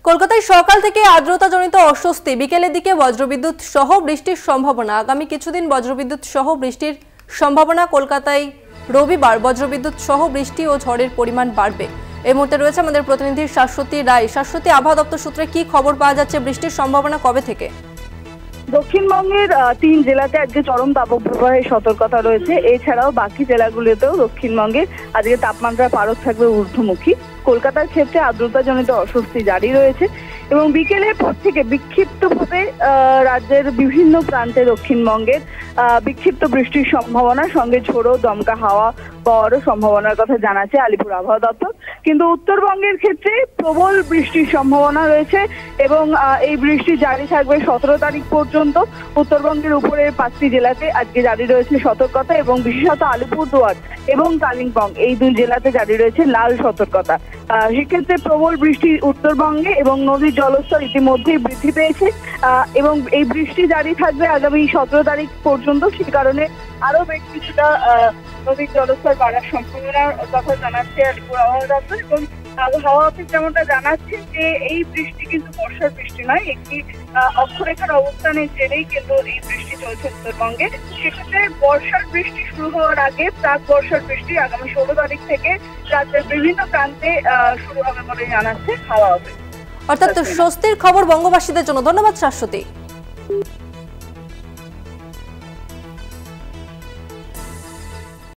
কলকাতায় সকাল থেকে আর্দ্রতাজনিত অস্বস্তি, বিকেলের দিকে বজ্রবিদ্যুৎ সহ বৃষ্টির সম্ভাবনা। আগামী কিছুদিন বজ্রবিদ্যুৎ সহ বৃষ্টির সম্ভাবনা। কলকাতায় রবিবার বজ্রবিদ্যুৎ সহ বৃষ্টি ও ঝড়ের পরিমাণ বাড়বে। এই মুহূর্তে রয়েছে আমাদের প্রতিনিধি শাশ্বতী রায়। শাশ্বতী, আবহাওয়া দপ্তর সূত্রে কি খবর পাওয়া যাচ্ছে, বৃষ্টির সম্ভাবনা কবে থেকে? দক্ষিণবঙ্গের 3 জেলাতে আজকে চরম তাপপ্রবাহের সতর্কতা রয়েছে। এছাড়াও বাকি জেলাগুলিতেও দক্ষিণবঙ্গে আজকে তাপমাত্রার পারদ থাকবে ঊর্ধ্বমুখী। কলকাতার ক্ষেত্রে আর্দ্রতাজনিত অস্বস্তি জারি রয়েছে এবং বিকেলের পর থেকে বিক্ষিপ্তভাবে রাজ্যের বিভিন্ন প্রান্তে দক্ষিণবঙ্গের বিক্ষিপ্ত বৃষ্টির সম্ভাবনা, সঙ্গে ঝোড়ো দমকা হাওয়া বড় সম্ভাবনার কথা জানাচ্ছে আলিপুর আবহাওয়া দপ্তর। কিন্তু উত্তরবঙ্গের ক্ষেত্রে প্রবল বৃষ্টির সম্ভাবনা রয়েছে এবং এই বৃষ্টি জারি থাকবে 17 তারিখ পর্যন্ত। উত্তরবঙ্গের উপরের 5টি জেলাতে আজকে জারি রয়েছে সতর্কতা এবং বিশেষত আলিপুরদুয়ার এবং কালিম্পং এই 2 জেলাতে জারি রয়েছে লাল সতর্কতা। সেক্ষেত্রে প্রবল বৃষ্টি উত্তরবঙ্গে এবং নদীর জলস্তর ইতিমধ্যেই বৃদ্ধি পেয়েছে এবং এই বৃষ্টি জারি থাকবে আগামী 17 তারিখ পর্যন্ত। সেই কারণে আরো বেশ কিছুটা নদীর জলস্তর বাড়ার সম্ভাবনার কথা জানাচ্ছে আলিপুর আবহাওয়া দপ্তর। এবং আবহাওয়া অফিস যেমনটা জানাচ্ছে যে এই বৃষ্টি কিন্তু বর্ষার বৃষ্টি নয়, একটি অক্ষরেখার অবস্থানের জেরেই কিন্তু এই বৃষ্টি চলছে উত্তরবঙ্গে। সেক্ষেত্রে বর্ষার বৃষ্টি শুরু হওয়ার আগে প্রাক বর্ষার বৃষ্টি আগামী 16 তারিখ থেকে রাজ্যের বিভিন্ন প্রান্তে শুরু হবে বলে জানাচ্ছে হাওয়া অফিস। অর্থাৎ স্বস্তির খবর বঙ্গবাসীদের জন্য। ধন্যবাদ শাশ্বতী।